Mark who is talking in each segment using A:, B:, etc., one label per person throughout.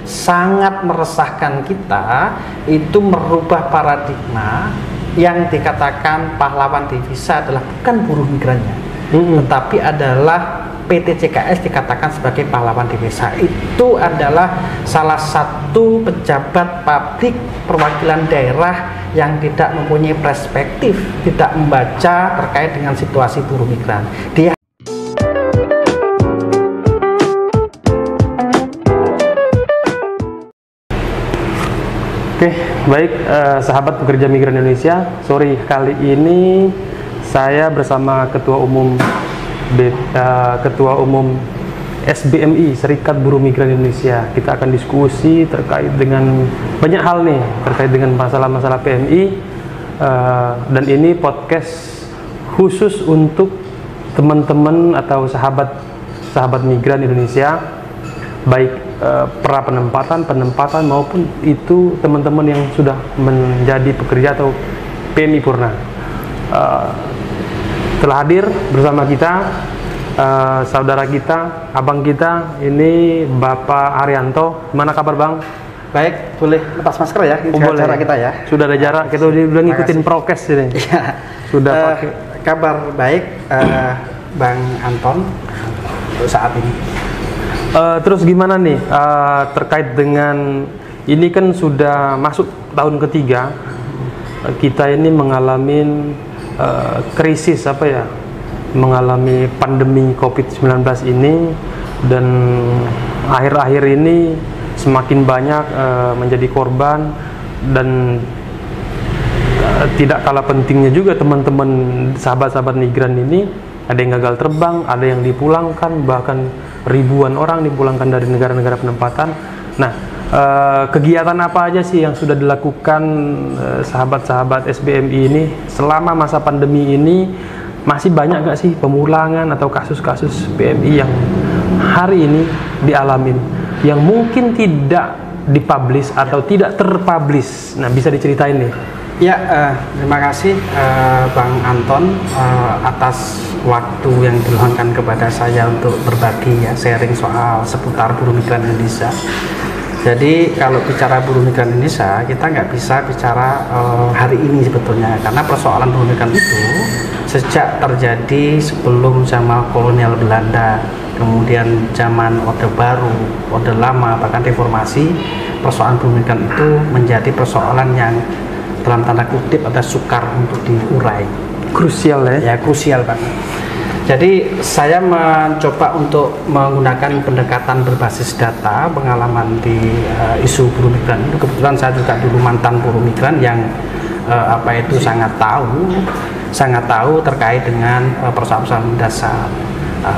A: sangat meresahkan kita, itu merubah paradigma yang dikatakan pahlawan devisa adalah bukan buruh migrannya, tetapi adalah PT CKS dikatakan sebagai pahlawan devisa. Itu adalah salah satu pejabat publik perwakilan daerah yang tidak mempunyai perspektif, tidak membaca terkait dengan situasi buruh migran. Dia
B: Oke, baik sahabat pekerja migran Indonesia, sore kali ini saya bersama Ketua Umum SBMI, Serikat Buruh Migran Indonesia. Kita akan diskusi terkait dengan banyak hal nih, terkait dengan masalah-masalah PMI, dan ini podcast khusus untuk teman-teman atau sahabat migran Indonesia, baik pra penempatan maupun itu teman-teman yang sudah menjadi pekerja atau PMI Purna. Telah hadir bersama kita saudara kita, abang kita, ini Bapak Arianto. Gimana kabar Bang?
A: baik, boleh lepas masker ya,
B: boleh.
A: jarak kita ya.
B: Sudah ada jarak, kita udah ngikutin prokes ini.
A: Ya.
B: Sudah pakai.
A: Kabar baik Bang Anton untuk saat ini.
B: Terus gimana nih terkait dengan ini, kan sudah masuk tahun ketiga, kita ini mengalami krisis mengalami pandemi COVID-19 ini, dan akhir-akhir ini semakin banyak menjadi korban, dan tidak kalah pentingnya juga teman-teman sahabat-sahabat migran ini, ada yang gagal terbang, ada yang dipulangkan, bahkan ribuan orang dipulangkan dari negara-negara penempatan. Nah, kegiatan apa aja sih yang sudah dilakukan sahabat-sahabat SBMI ini selama masa pandemi ini? Masih banyak gak sih pemulangan atau kasus-kasus PMI yang hari ini dialamin, yang mungkin tidak dipublish atau tidak terpublish? Nah, bisa diceritain nih.
A: Ya, terima kasih Bang Anton atas waktu yang diluangkan kepada saya untuk berbagi sharing soal seputar buruh migran Indonesia. Jadi kalau bicara buruh migran Indonesia, kita nggak bisa bicara hari ini sebetulnya, karena persoalan buruh migran itu sejak terjadi sebelum zaman kolonial Belanda, kemudian zaman Orde Baru, Orde Lama, bahkan reformasi, persoalan buruh migran itu menjadi persoalan yang dalam tanda kutip ada sukar untuk diurai.
B: Krusial ya?
A: Ya, krusial banget. Jadi saya mencoba untuk menggunakan pendekatan berbasis data, pengalaman di isu buruh migran. Kebetulan saya juga dulu mantan buruh migran yang sangat tahu terkait dengan persoalan dasar.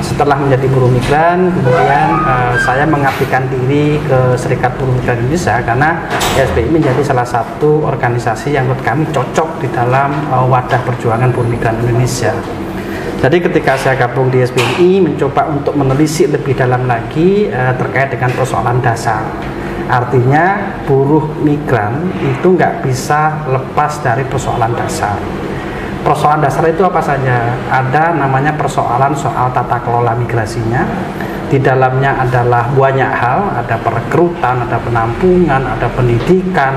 A: Setelah menjadi buruh migran, kemudian saya mengabdikan diri ke Serikat Buruh Migran Indonesia, karena SBMI menjadi salah satu organisasi yang menurut kami cocok di dalam wadah perjuangan buruh migran Indonesia. Jadi ketika saya gabung di SBMI, mencoba untuk menelisik lebih dalam lagi terkait dengan persoalan dasar. Artinya buruh migran itu nggak bisa lepas dari persoalan dasar. Persoalan dasar itu apa saja? Ada namanya persoalan soal tata kelola migrasinya. Di dalamnya adalah banyak hal, ada perekrutan, ada penampungan, ada pendidikan,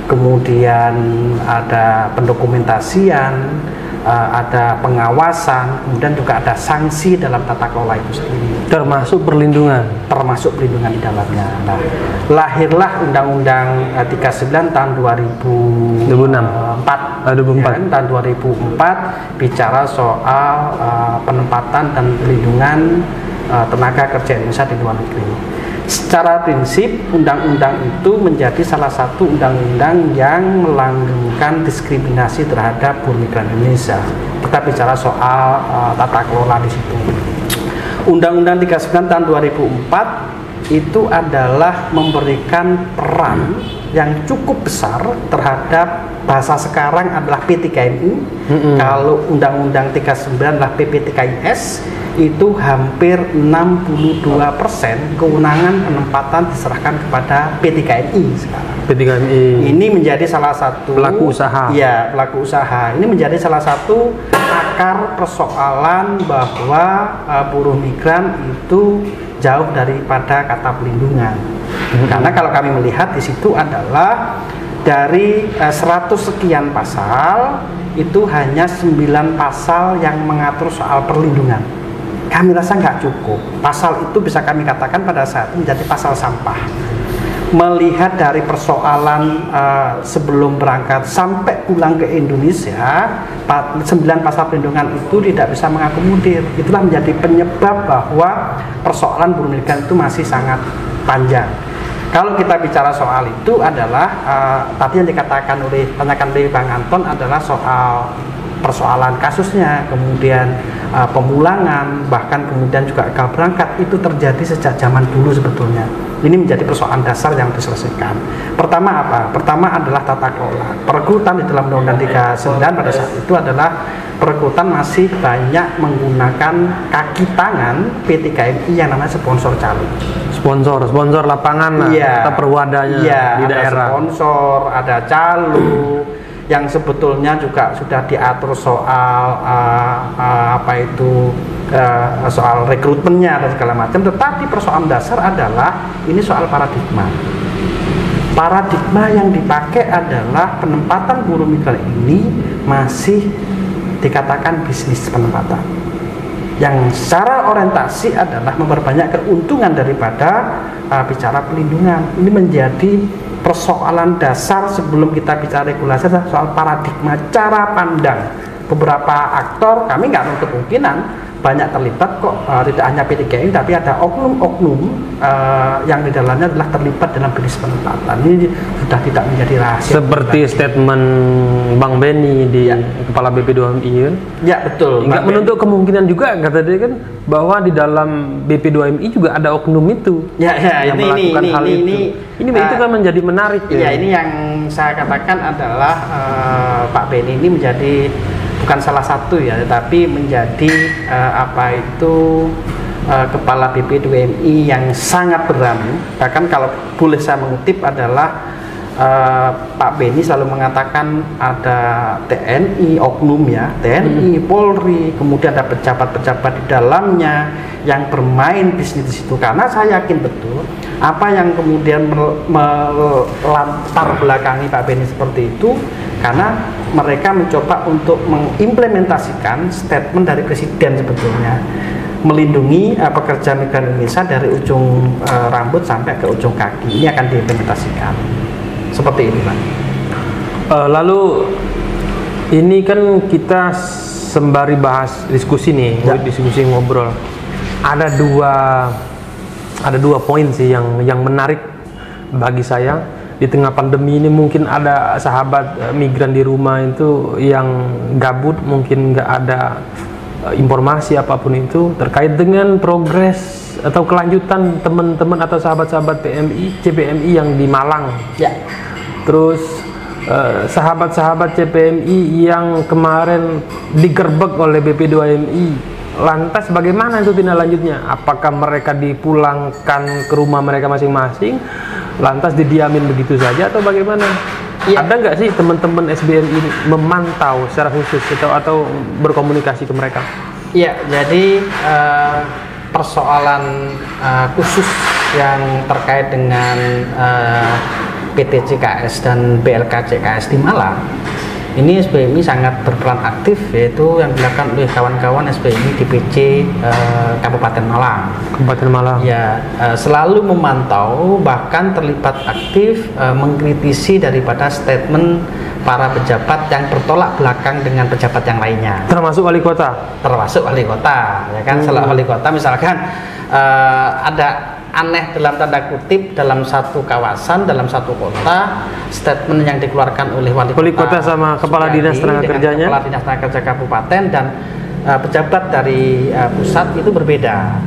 A: kemudian ada pendokumentasian, ada pengawasan, kemudian juga ada sanksi dalam tata kelola itu sendiri.
B: Termasuk perlindungan
A: Di dalamnya. Nah, lahirlah Undang-Undang 39 tahun 2004. Tahun 2004 bicara soal penempatan dan perlindungan tenaga kerja Indonesia di luar negeri. Secara prinsip, undang-undang itu menjadi salah satu undang-undang yang melanggengkan diskriminasi terhadap buruh migran Indonesia. Kita bicara soal tata kelola di situ. Undang-Undang 39 tahun 2004 itu adalah memberikan peran yang cukup besar terhadap, bahasa sekarang adalah P3KMI. Kalau Undang-Undang 39 adalah PP3IS, itu hampir 62% kewenangan penempatan diserahkan kepada P3KMI sekarang.
B: P3KMI
A: ini menjadi salah satu
B: pelaku usaha.
A: Ya, pelaku usaha. Ini menjadi salah satu akar persoalan bahwa buruh migran itu jauh daripada kata pelindungan. Karena kalau kami melihat di situ adalah dari 100 sekian pasal itu hanya 9 pasal yang mengatur soal perlindungan. Kami rasa nggak cukup. Pasal itu bisa kami katakan pada saat itu menjadi pasal sampah. Melihat dari persoalan sebelum berangkat sampai pulang ke Indonesia, 9 pasal perlindungan itu tidak bisa mengakomodir. Itulah menjadi penyebab bahwa persoalan buruh migran itu masih sangat panjang. Kalau kita bicara soal itu adalah tadi yang tanyakan oleh Bang Anton adalah soal persoalan kasusnya, kemudian pemulangan, bahkan kemudian juga gagal berangkat itu terjadi sejak zaman dulu sebetulnya. Ini menjadi persoalan dasar yang diselesaikan. Pertama apa? Pertama adalah tata kelola. Perekrutan di dalam Undang-Undang 39 pada saat itu adalah perekrutan masih banyak menggunakan kaki tangan P3MI yang namanya sponsor calon.
B: Sponsor lapangan lah, atau perwadanya di daerah.
A: Ada sponsor, ada calo yang sebetulnya juga sudah diatur soal soal rekrutmennya dan segala macam. Tetapi persoalan dasar adalah ini soal paradigma. Paradigma yang dipakai adalah penempatan buruh migran ini masih dikatakan bisnis penempatan, yang secara orientasi adalah memperbanyak keuntungan daripada bicara pelindungan. Ini menjadi persoalan dasar sebelum kita bicara regulasi, soal paradigma, cara pandang. Beberapa aktor, kami nggak menutup kemungkinan banyak terlibat kok, tidak hanya P3MI tapi ada oknum-oknum yang di dalamnya adalah terlibat dalam bisnis penempatan. Ini sudah tidak menjadi rahasia.
B: Seperti statement Bang Benny di Kepala BP2MI kan? Ya betul. Nggak menutup kemungkinan juga kata dia kan bahwa di dalam BP2MI juga ada oknum itu yang melakukan hal itu. Ini itu kan menjadi menarik.
A: Iya, ini yang saya katakan adalah Pak Benny ini menjadi bukan salah satu ya, tetapi menjadi Kepala BP2MI yang sangat berani. Bahkan kalau boleh saya mengutip adalah Pak Benny selalu mengatakan ada TNI, oknum ya, TNI, Polri, kemudian ada pejabat-pejabat di dalamnya yang bermain bisnis di situ. Karena saya yakin betul apa yang kemudian melatar belakangi Pak Benny seperti itu, karena mereka mencoba untuk mengimplementasikan statement dari Presiden sebetulnya, melindungi pekerja migran Indonesia dari ujung rambut sampai ke ujung kaki. Ini akan diimplementasikan seperti ini, Pak.
B: Lalu ini kan kita sembari bahas diskusi nih, diskusi ngobrol. Ada dua poin sih yang menarik bagi saya. Di tengah pandemi ini mungkin ada sahabat migran di rumah itu yang gabut, mungkin nggak ada informasi apapun itu terkait dengan progres atau kelanjutan teman-teman atau sahabat-sahabat CPMI yang di Malang. Ya. Terus sahabat-sahabat CPMI yang kemarin digerbek oleh BP2MI. Lantas bagaimana itu tindak lanjutnya? Apakah mereka dipulangkan ke rumah mereka masing-masing? Lantas didiamin begitu saja atau bagaimana? Ya. Ada nggak sih teman-teman SBMI memantau secara khusus atau berkomunikasi ke mereka?
A: Iya, jadi persoalan khusus yang terkait dengan PT CKS dan BLK CKS di Malang, ini SBMI sangat berperan aktif, yaitu yang dilakukan oleh kawan-kawan SBMI DPC Kabupaten Malang.
B: Kabupaten Malang.
A: Ya, selalu memantau, bahkan terlibat aktif mengkritisi daripada statement para pejabat yang bertolak belakang dengan pejabat yang lainnya.
B: Termasuk wali kota.
A: Termasuk wali kota, ya kan? Selalu wali kota, misalkan ada aneh dalam tanda kutip dalam satu kawasan, dalam satu kota, statement yang dikeluarkan oleh wali
B: kota sama kepala dinas tenaga kerjanya,
A: kepala dinas tenaga kerja kabupaten dan pejabat dari pusat itu berbeda.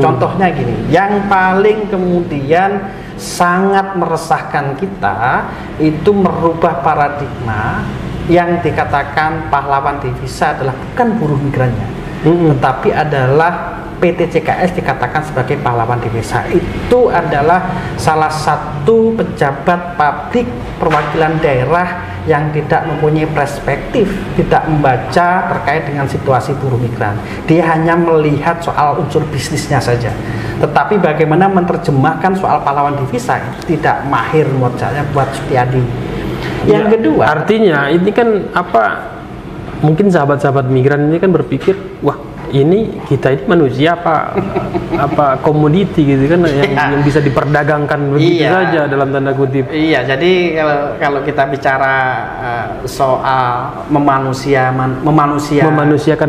A: Contohnya gini, yang paling kemudian sangat meresahkan kita itu merubah paradigma yang dikatakan pahlawan devisa adalah bukan buruh migrannya, tetapi adalah PT CKS dikatakan sebagai pahlawan desa. Itu adalah salah satu pejabat publik perwakilan daerah yang tidak mempunyai perspektif, tidak membaca terkait dengan situasi buruh migran. Dia hanya melihat soal unsur bisnisnya saja. Tetapi bagaimana menerjemahkan soal pahlawan divisa itu tidak mahir menurut saya buat Sutiadi. Yang kedua,
B: artinya ini kan mungkin sahabat-sahabat migran ini kan berpikir, wah ini kita ini manusia apa komoditi gitu kan yang bisa diperdagangkan begitu saja dalam tanda kutip.
A: Iya, jadi kalau kita bicara soal memanusiakan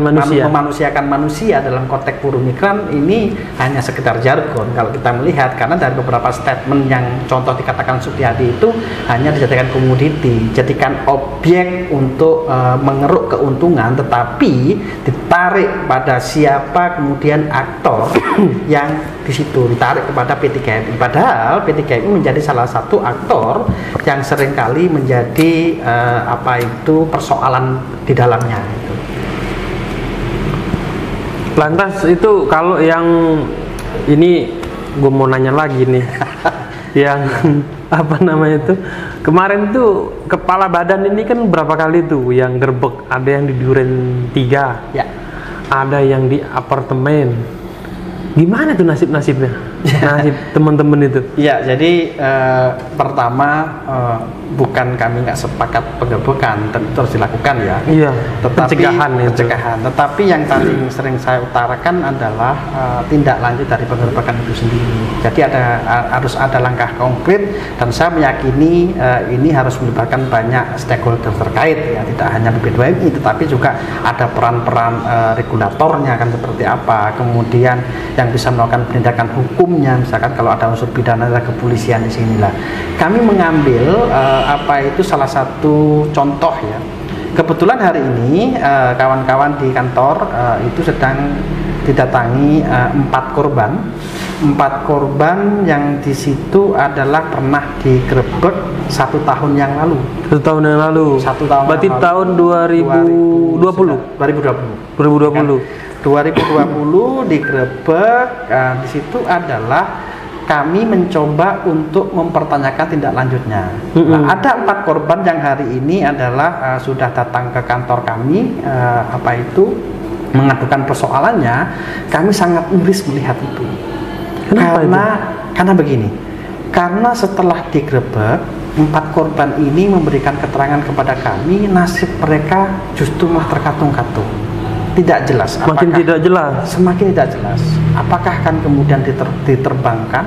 A: manusia dalam konteks buruh migran ini hanya sekedar jargon kalau kita melihat, karena dari beberapa statement yang contoh dikatakan Sutiadi itu hanya dijadikan komoditi, jadikan objek untuk mengeruk keuntungan, tetapi ditarik pada siapa kemudian aktor yang di situ, ditarik kepada PT GMI. Padahal PT GMI menjadi salah satu aktor yang seringkali menjadi persoalan di dalamnya.
B: Lantas itu kalau yang ini gue mau nanya lagi nih, yang kemarin tuh kepala badan ini kan berapa kali tuh yang gerbek, ada yang di Duren 3 ya, ada yang di apartemen. Gimana tuh nasibnya? Nasib teman-teman itu?
A: Ya, jadi pertama bukan kami nggak sepakat penggerbekan, tentu harus dilakukan ya. Iya. Tetapi pencegahan. Tetapi yang paling sering saya utarakan adalah tindak lanjut dari penggerbekan itu sendiri. Jadi harus ada langkah konkret, dan saya meyakini ini harus melibatkan banyak stakeholder terkait ya, tidak hanya BPDWMI, tetapi juga ada peran-peran regulatornya kan seperti apa, kemudian yang bisa melakukan penindakan hukumnya, misalkan kalau ada unsur pidana ada kepolisian di sinilah. Kami mengambil salah satu contoh ya. Kebetulan hari ini kawan-kawan di kantor itu sedang didatangi 4 korban yang di situ adalah pernah digerebek 1 tahun yang lalu.
B: 1 tahun yang lalu.
A: 1 tahun.
B: Berarti tahun
A: 2020 digerebek. Di situ adalah kami mencoba untuk mempertanyakan tindak lanjutnya. Nah, ada 4 korban yang hari ini adalah sudah datang ke kantor kami, mengadukan persoalannya. Kami sangat miris melihat itu. Karena begini, karena setelah digerebek 4 korban ini memberikan keterangan kepada kami, nasib mereka justru malah terkatung-katung. Tidak jelas.
B: Semakin tidak jelas. Apakah akan kemudian diterbangkan?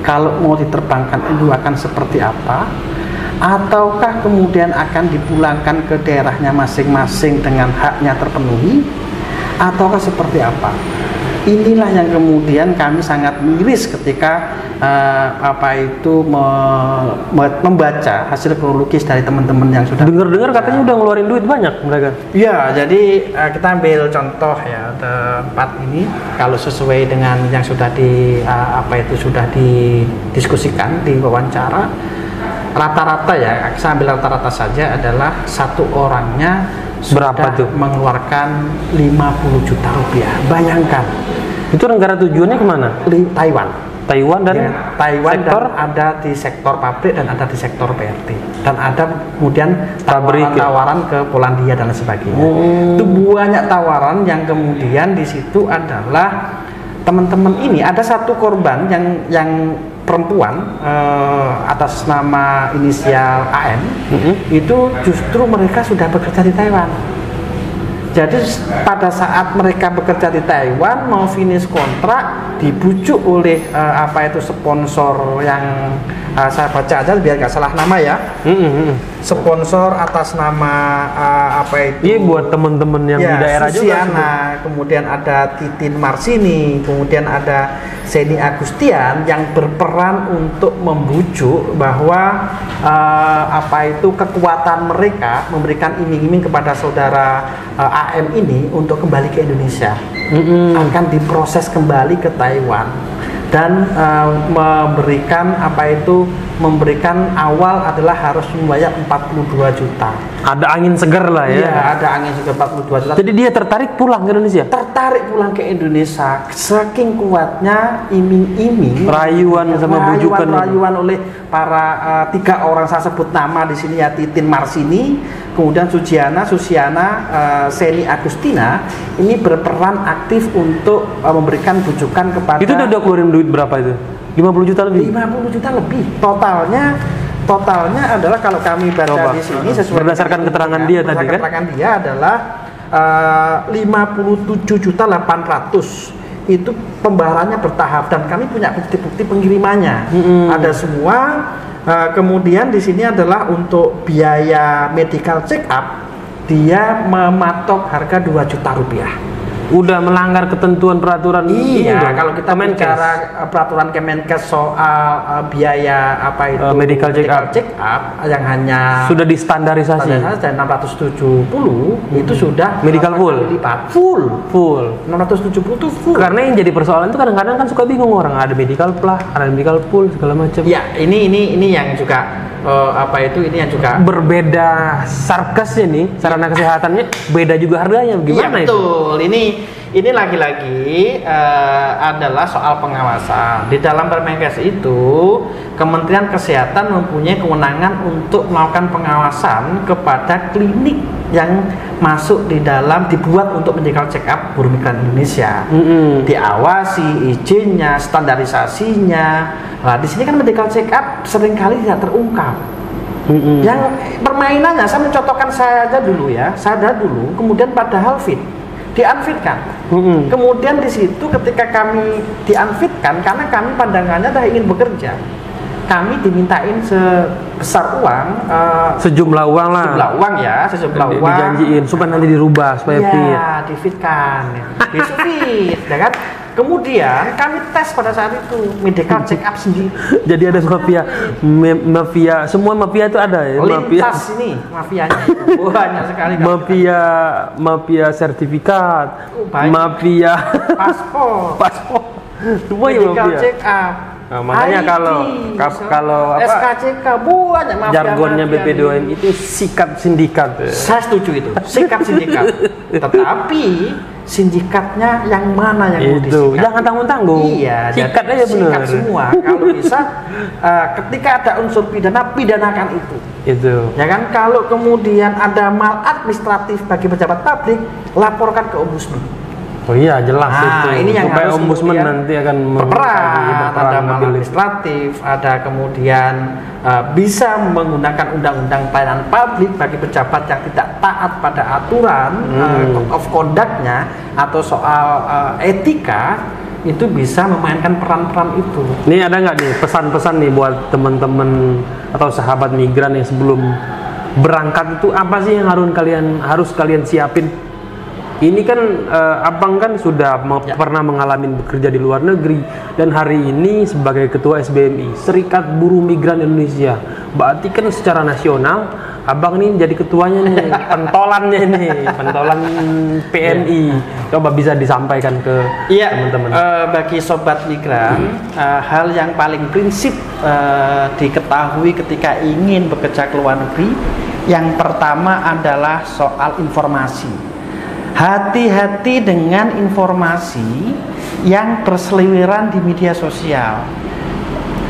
B: Kalau mau diterbangkan itu akan seperti apa? Ataukah kemudian akan dipulangkan ke daerahnya masing-masing dengan haknya terpenuhi? Ataukah seperti apa? Inilah yang kemudian kami sangat miris ketika membaca hasil kronologis dari teman-teman yang sudah dengar katanya udah ngeluarin duit banyak mereka.
A: Ya, jadi kita ambil contoh ya, tempat ini kalau sesuai dengan yang sudah sudah didiskusikan, diwawancara, rata-rata ya, saya ambil rata-rata saja adalah satu orangnya
B: berapa tuh?
A: Mengeluarkan 50 juta rupiah. Bayangkan.
B: Itu negara tujuannya kemana?
A: Taiwan dan Taiwan
B: sektor?
A: Dan ada di sektor pabrik dan ada di sektor PRT, dan ada kemudian tawaran ke Polandia dan sebagainya. Itu banyak tawaran yang kemudian di situ adalah teman-teman ini ada satu korban yang perempuan atas nama inisial AM, itu justru mereka sudah bekerja di Taiwan. Jadi pada saat mereka bekerja di Taiwan mau finish kontrak, dibujuk oleh sponsor yang saya baca aja biar nggak salah nama ya. Sponsor atas nama
B: Iya, buat teman-teman yang di daerah
A: Susiana, juga. Kemudian ada Titin Marsini, kemudian ada Seni Agustian yang berperan untuk membujuk bahwa kekuatan mereka memberikan iming-iming kepada saudara AM ini untuk kembali ke Indonesia, akan diproses kembali ke Taiwan. dan memberikan awal adalah harus membayar 42 juta.
B: Ada angin segar lah ya.
A: Iya, ada angin segar 42 juta.
B: Jadi dia tertarik pulang ke Indonesia.
A: Tertarik pulang ke Indonesia, saking kuatnya iming-iming,
B: Rayuan sama bujukan.
A: Rayuan oleh para 3 orang, saya sebut nama di sini ya, Titin Marsini, kemudian Susiana, Seni Agustina, ini berperan aktif untuk memberikan bujukan kepada.
B: Itu udah keluarin duit berapa itu? 50 juta lebih?
A: 50 juta lebih. Totalnya adalah kalau kami baca di sini sesuai
B: berdasarkan keterangan dia tadi kan?
A: Keterangan dia adalah 57.800.000. Itu pembayarannya bertahap dan kami punya bukti-bukti pengirimannya. Ada semua. Kemudian di sini adalah untuk biaya medical check up, dia mematok harga 2 juta rupiah.
B: Udah melanggar ketentuan peraturan.
A: Iya, kalau kita bicara peraturan Kemenkes soal biaya apa itu
B: medical check
A: up yang hanya
B: sudah distandarisasi
A: dan 670 itu sudah
B: medical full
A: 670 itu full.
B: Karena yang jadi persoalan itu kadang-kadang kan suka bingung orang, ada medical plus, ada medical full segala macam.
A: Ya, ini yang juga ini yang juga
B: berbeda sarkasnya nih, sarana kesehatannya beda juga harganya. Gimana
A: itu? Betul. Ini lagi-lagi adalah soal pengawasan. Di dalam Permenkes itu, Kementerian Kesehatan mempunyai kewenangan untuk melakukan pengawasan kepada klinik yang masuk dibuat untuk medical check up buruh migran Indonesia. Diawasi izinnya, standarisasinya. Nah, di sini kan medical check up seringkali tidak terungkap. Yang permainannya, saya mencontohkan saya dulu, kemudian padahal di-unfitkan. Kemudian di situ ketika kami di-unfitkan, karena kami pandangannya adalah ingin bekerja, kami dimintain sebesar uang,
B: sejumlah uang dijanjiin supaya nanti dirubah supaya
A: di-fitkan, di-fit, ya kan? Kemudian kami tes pada saat itu medical check up sendiri.
B: Jadi ada mafia, semua mafia itu ada ya.
A: Lintas ini mafianya banyak sekali.
B: Mafia sertifikat, mafia paspor, semua ya
A: medical
B: mafia.
A: Check up.
B: Nah, makanya kalau
A: SKCK banyak mafia.
B: Jargonnya BP2M itu sikap sindikat.
A: Saya setuju itu, sikap sindikat. Tetapi sindikatnya yang mana yang mau disikat?
B: Jangan tanggung-tanggung.
A: Iya,
B: sikat aja benar.
A: Sikat semua. Kalau bisa ketika ada unsur pidanakan itu. Ya kan, kalau kemudian ada maladministratif bagi pejabat publik, laporkan ke ombudsman.
B: Oh iya, jelas itu.
A: Ini yang
B: supaya
A: harus
B: ombudsman nanti akan
A: berperan, ada maladministratif, ada kemudian bisa menggunakan undang-undang pelayanan publik bagi pejabat yang tidak taat pada aturan code of conduct-nya atau soal etika, itu bisa memainkan peran-peran itu.
B: Ini ada nggak nih pesan-pesan nih buat teman-teman atau sahabat migran yang sebelum berangkat itu apa sih yang harus kalian siapin? Ini kan abang kan sudah pernah mengalami bekerja di luar negeri dan hari ini sebagai ketua SBMI Serikat Buruh Migran Indonesia, berarti kan secara nasional abang ini jadi ketuanya nih, pentolan PMI. Coba bisa disampaikan ke teman-teman.
A: Bagi sobat migran, hal yang paling prinsip diketahui ketika ingin bekerja ke luar negeri, yang pertama adalah soal informasi. Hati-hati dengan informasi yang berseliweran di media sosial.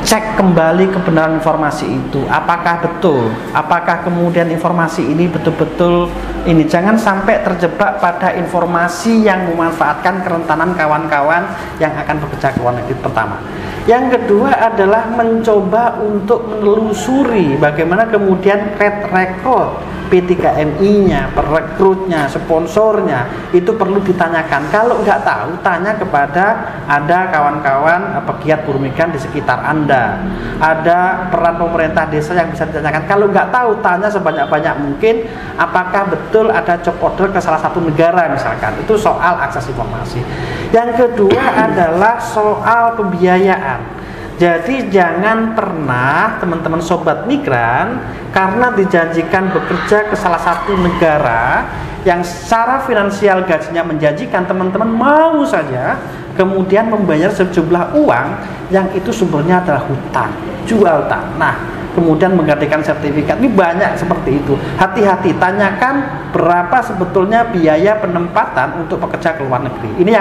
A: Cek kembali kebenaran informasi itu, apakah betul, apakah kemudian informasi ini betul-betul ini. Jangan sampai terjebak pada informasi yang memanfaatkan kerentanan kawan-kawan yang akan bekerja ke luar negeri, pertama. Yang kedua adalah mencoba untuk menelusuri bagaimana kemudian track record P3MI-nya, perekrutnya, sponsornya, itu perlu ditanyakan. Kalau nggak tahu, tanya kepada ada kawan-kawan pegiat buruh migran di sekitar Anda. Ada peran pemerintah desa yang bisa ditanyakan. Kalau nggak tahu, tanya sebanyak-banyak mungkin apakah betul ada job order ke salah satu negara misalkan. Itu soal akses informasi. Yang kedua adalah soal pembiayaan. Jadi jangan pernah teman-teman sobat migran karena dijanjikan bekerja ke salah satu negara yang secara finansial gajinya menjanjikan, teman-teman mau saja
C: kemudian membayar sejumlah uang yang itu sumbernya adalah hutang, jual tanah, kemudian menggantikan sertifikat. Ini banyak seperti itu. Hati-hati, tanyakan berapa sebetulnya biaya penempatan untuk pekerja ke luar negeri. Ini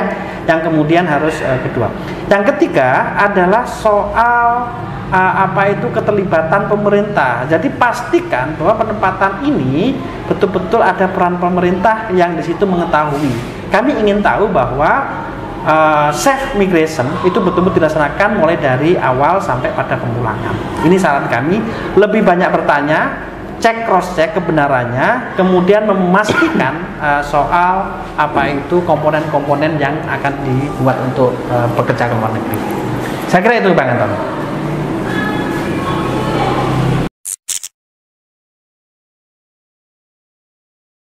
C: yang kemudian harus kedua. Yang ketiga adalah soal keterlibatan pemerintah. Jadi pastikan bahwa penempatan ini betul-betul ada peran pemerintah yang di situ mengetahui. Kami ingin tahu bahwa safe migration itu betul-betul dilaksanakan mulai dari awal sampai pada pemulangan. Ini saran kami, lebih banyak bertanya, cek cross check kebenarannya, kemudian memastikan soal komponen-komponen yang akan dibuat untuk pekerja ke luar negeri. Saya kira itu Bang Anton.